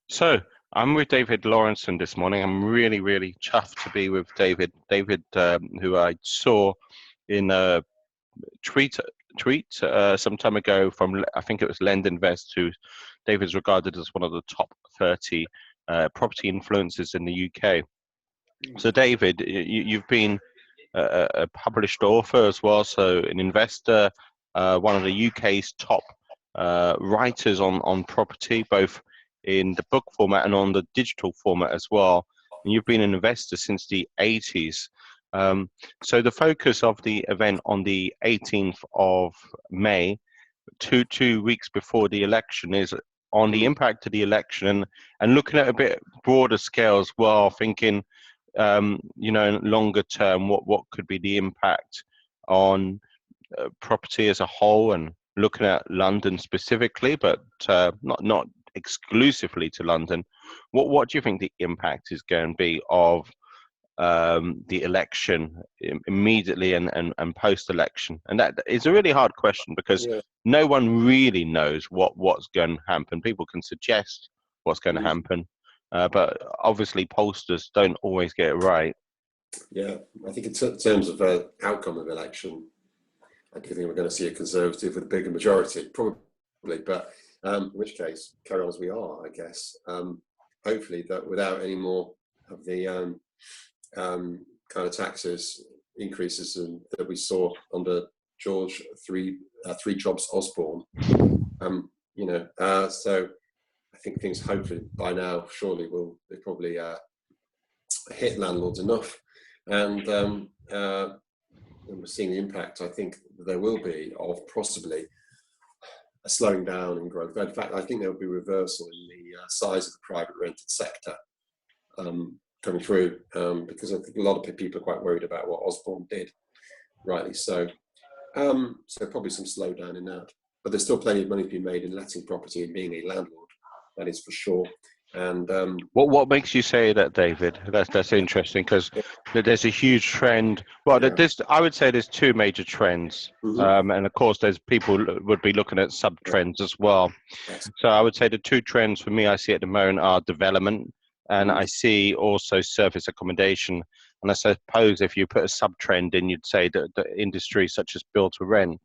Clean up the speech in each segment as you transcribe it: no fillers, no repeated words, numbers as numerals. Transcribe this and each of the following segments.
So I'm with David Lawrenson this morning. I'm really, really chuffed to be with David. David, who I saw in a tweet some time ago from, I think it was Lend Invest, who David's regarded as one of the top 30 property influencers in the UK. So David, you've been a published author as well, so an investor, one of the UK's top writers on property, both in the book format and on the digital format as well. And you've been an investor since the 80s. So the focus of the event on the 18th of May, two weeks before the election, is on the impact of the election and looking at a bit broader scale as well, thinking, longer term, what could be the impact on property as a whole, and looking at London specifically, but not exclusively to London. What do you think the impact is going to be of the election immediately and post-election? And that is a really hard question because no one really knows what's going to happen. People can suggest what's going to happen, but obviously pollsters don't always get it right. Yeah, I think in terms of outcome of election, I do think we're going to see a Conservative with a bigger majority, probably, but in which case, carry on as we are, I guess. Hopefully that without any more of the kind of taxes increases that we saw under George Three Jobs Osborne. So I think things hopefully by now surely will probably hit landlords enough, and we're seeing the impact. I think there will be of possibly a slowing down in growth. In fact, I think there will be reversal in the size of the private rented sector coming through, because I think a lot of people are quite worried about what Osborne did, rightly so. So probably some slowdown in that. But there's still plenty of money to be made in letting property and being a landlord, that is for sure. And what makes you say that, David? That's interesting, because there's a huge trend. Well, I would say there's two major trends, and of course there's people would be looking at sub trends as well. Yes. So I would say the two trends for me I see at the moment are development, and I see also service accommodation. And I suppose if you put a sub trend in, you'd say that the industry such as build to rent.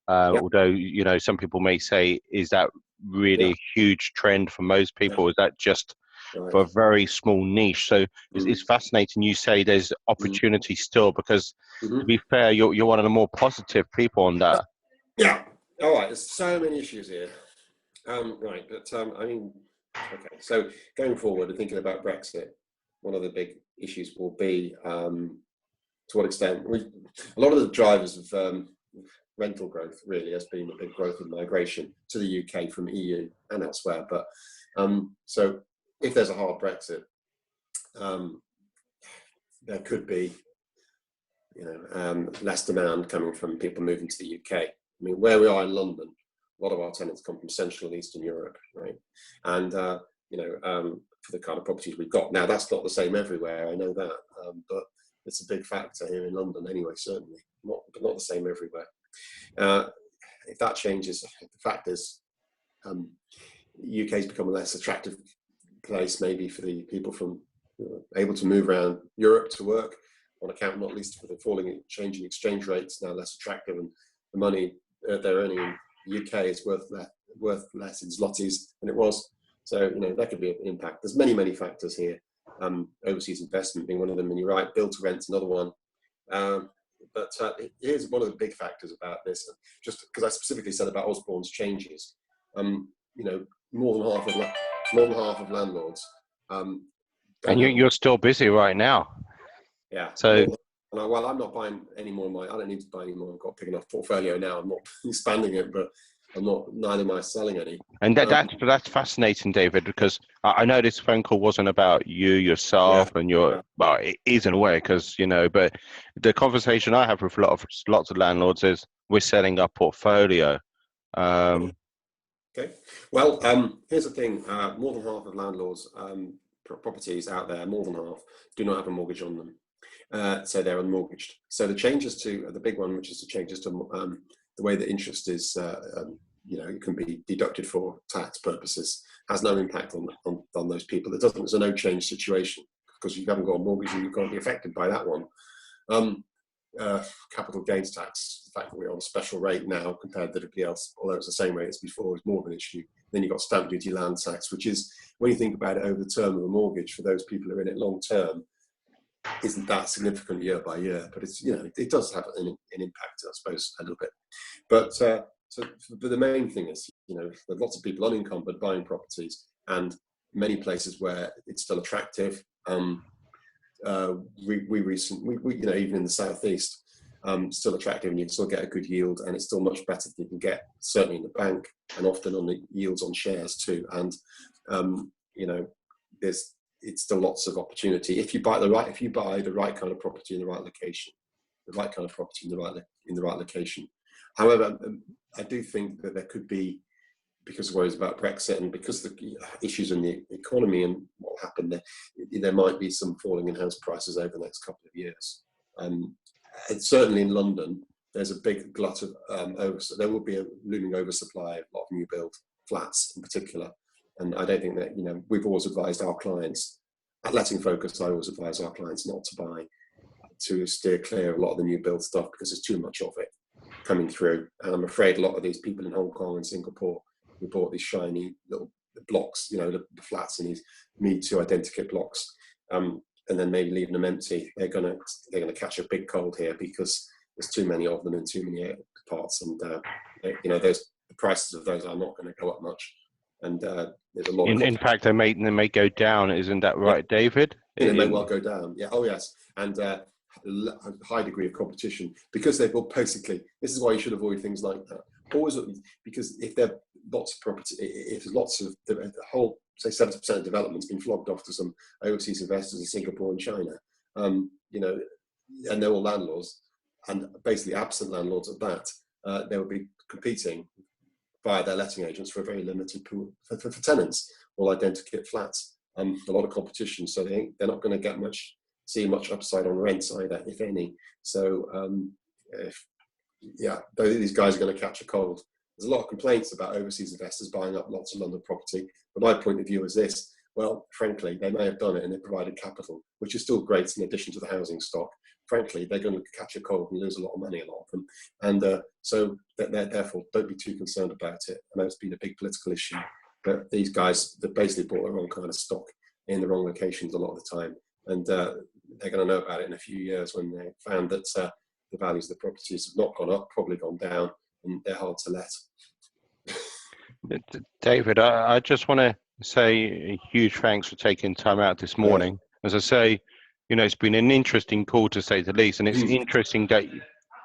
Although some people may say, is that really a huge trend for most people? Is that just for a very small niche? So it's fascinating you say there's opportunity still, because to be fair, you're one of the more positive people on that. Yeah. All right. There's so many issues here. Right. But okay. So going forward and thinking about Brexit, one of the big issues will be to what extent a lot of the drivers of rental growth really has been a big growth in migration to the UK from EU and elsewhere. But so if there's a hard Brexit, there could be less demand coming from people moving to the UK. I mean, where we are in London, a lot of our tenants come from Central and Eastern Europe, right? And for the kind of properties we've got now, that's not the same everywhere. I know that, but it's a big factor here in London anyway. Certainly, but not the same everywhere. If that changes, the fact is, UK's become a less attractive place maybe for the people from able to move around Europe to work, on account not least for the changing exchange rates, now less attractive, and the money they're earning in the UK is worth less in zlotys than it was. So that could be an impact. There's many factors here. Overseas investment being one of them, and you're right, build to rent's another one. But here's one of the big factors about this, just because I specifically said about Osborne's changes. More than half of landlords. And you're still busy right now. Yeah. So. I'm not buying any more. I don't need to buy any more. I've got a big enough portfolio now. I'm not expanding it, but neither am I selling any. And that's fascinating, David, because I know this phone call wasn't about yourself and well, it is in a way, because but the conversation I have with lots of landlords is we're selling our portfolio. Okay. Well, here's the thing: more than half of landlords' properties out there, more than half, do not have a mortgage on them, so they're unmortgaged. So the changes to the big one, which is the changes to the way that interest is. It can be deducted for tax purposes. has no impact on those people. It's a no change situation because you haven't got a mortgage and you can't be affected by that one. Capital gains tax, the fact that we're on a special rate now compared to everybody else, although it's the same rate as before, is more of an issue. Then you've got stamp duty, land tax, which is, when you think about it over the term of a mortgage, for those people who are in it long term, isn't that significant year by year, but it's, it does have an impact, I suppose, a little bit. But but the main thing is, there's lots of people unencumbered buying properties, and many places where it's still attractive. We recently, even in the southeast, still attractive, and you can still get a good yield, and it's still much better than you can get certainly in the bank, and often on the yields on shares too. And it's still lots of opportunity if you buy the right kind of property in the right location, in the right location. However, I do think that there could be, because of worries about Brexit and because of the issues in the economy and what will happen there might be some falling in house prices over the next couple of years. And certainly in London, there's a big glut of there will be a looming oversupply of a lot of new build flats in particular. And I don't think that, we've always advised our clients, at Letting Focus, I always advise our clients not to buy, to steer clear of a lot of the new build stuff because there's too much of it coming through. And I'm afraid a lot of these people in Hong Kong and Singapore who bought these shiny little blocks, the flats in these Me Too identikit blocks, and then maybe leaving them empty, they're gonna catch a big cold here because there's too many of them in too many parts, and the prices of those are not going to go up much. And there's a lot. In fact, they may go down. Isn't that right, yeah. David? They may well go down. Yeah. Oh yes. And a high degree of competition because they've basically. This is why you should avoid things like that. Always, because if there are lots of property, if there's lots of the whole, say 70% of development's been flogged off to some overseas investors in Singapore and China, and they're all landlords, and basically absent landlords at that, they will be competing via their letting agents for a very limited pool for tenants, all identikit flats. A lot of competition, so they're not going to see much upside on rents either, if any. So these guys are going to catch a cold. There's a lot of complaints about overseas investors buying up lots of London property. But my point of view is this: well, frankly, they may have done it and they provided capital, which is still great in addition to the housing stock. Frankly, they're going to catch a cold and lose a lot of money, a lot of them. And so therefore, don't be too concerned about it. I know it's been a big political issue, but these guys, they basically bought the wrong kind of stock in the wrong locations a lot of the time. And they're going to know about it in a few years when they found that the values of the properties have not gone up, probably gone down, and they're hard to let. David, I just want to say a huge thanks for taking time out this morning. As I say, it's been an interesting call to say the least, and it's interesting that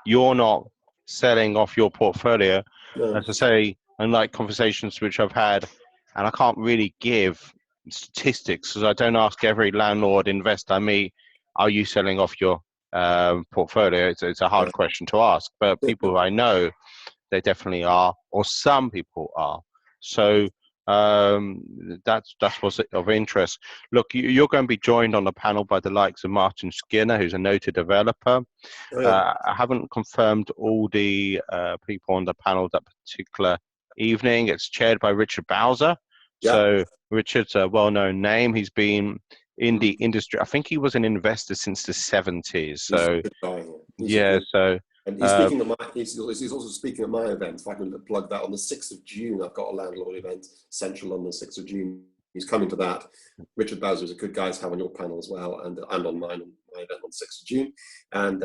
you're not selling off your portfolio. No. As I say, unlike conversations which I've had, and I can't really give statistics because I don't ask every landlord investor I meet, are you selling off your portfolio? It's a hard question to ask, but people who I know, they definitely are, or some people are. So that's what's of interest. Look, you're going to be joined on the panel by the likes of Martin Skinner, who's a noted developer. I haven't confirmed all the people on the panel that particular evening. It's chaired by Richard Bowser. Yeah. So Richard's a well-known name. He's been in the industry. I think he was an investor since the 70s. So And he's also speaking at my event. If I can plug that, on the 6th of June, I've got a landlord event, Central London, 6th of June. He's coming to that. Richard Bowser is a good guy to have on your panel as well, and on mine, on my event on 6th of June. And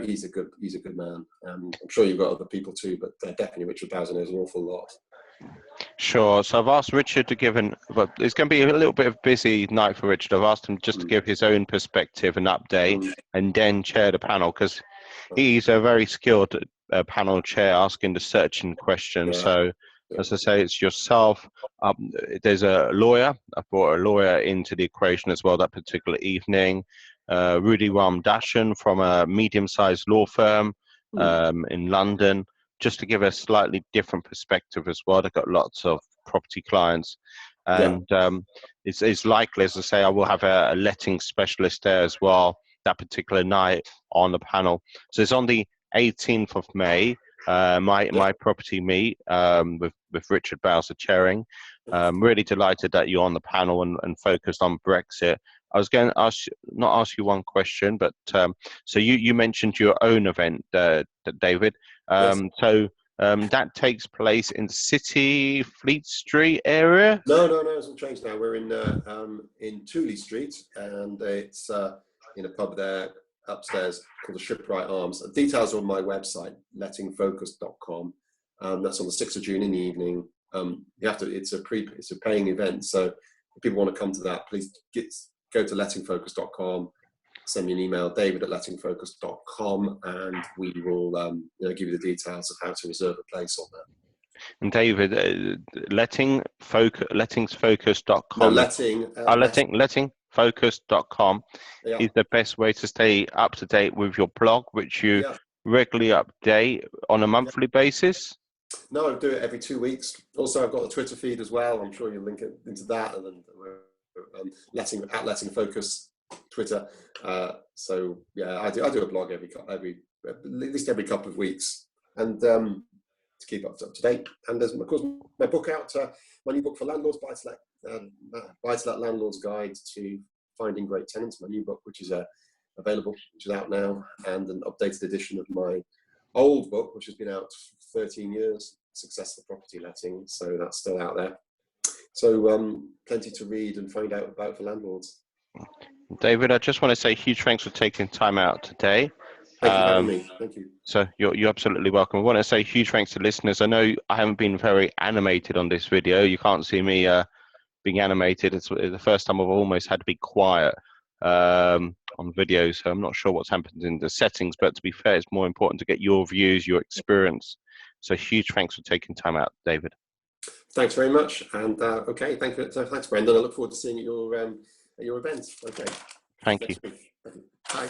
he's a good man. I'm sure you've got other people too, but definitely Richard Bowser knows an awful lot. Sure. So I've asked Richard to give but it's going to be a little bit of a busy night for Richard. I've asked him just to give his own perspective and update, and then chair the panel, because he's a very skilled panel chair asking the searching questions. Yeah. So, as I say, it's yourself. There's a lawyer. I brought a lawyer into the equation as well that particular evening. Rudy Ramdashan from a medium-sized law firm in London, just to give a slightly different perspective as well. They've got lots of property clients. And it's likely, as I say, I will have a letting specialist there as well that particular night on the panel. So it's on the 18th of May, my property meet with Richard Bowser chairing. Really delighted that you're on the panel and focused on Brexit. I was going to not ask you one question, but so you mentioned your own event, David. Yes. That takes place in the City Fleet Street area. No, it's all changed now. We're in Tooley Street, and it's in a pub there upstairs called the Shipwright Arms. The details are on my website, lettingfocus.com. That's on the 6th of June in the evening. You have to. It's a paying event, so if people want to come to that, please go to lettingfocus.com. Send me an email, david@lettingfocus.com, and we will give you the details of how to reserve a place on that. And David, lettingfocus.com. No, lettingfocus.com is the best way to stay up to date with your blog, which you regularly update on a monthly basis. No, I do it every 2 weeks. Also, I've got a Twitter feed as well. I'm sure you'll link it into that, and then Letting Focus Twitter. So yeah, I do a blog at least every couple of weeks, and to keep up to date. And there's of course my book out, my new book for landlords, Buy-to-Let Landlord's Guide to Finding Great Tenants. My new book, which is available, which is out now, and an updated edition of my old book, which has been out for 13 years, Successful Property Letting. So that's still out there. So plenty to read and find out about for landlords. David, I just want to say huge thanks for taking time out today. Thank you for having me. Thank you. So you're absolutely welcome. I want to say huge thanks to listeners. I know I haven't been very animated on this video. You can't see me being animated. It's the first time I've almost had to be quiet on video, so I'm not sure what's happened in the settings, but to be fair, it's more important to get your views, your experience. So huge thanks for taking time out, David. Thanks very much. And okay, thanks, Brendan. I look forward to seeing you at your event. Okay. Thank you. Bye.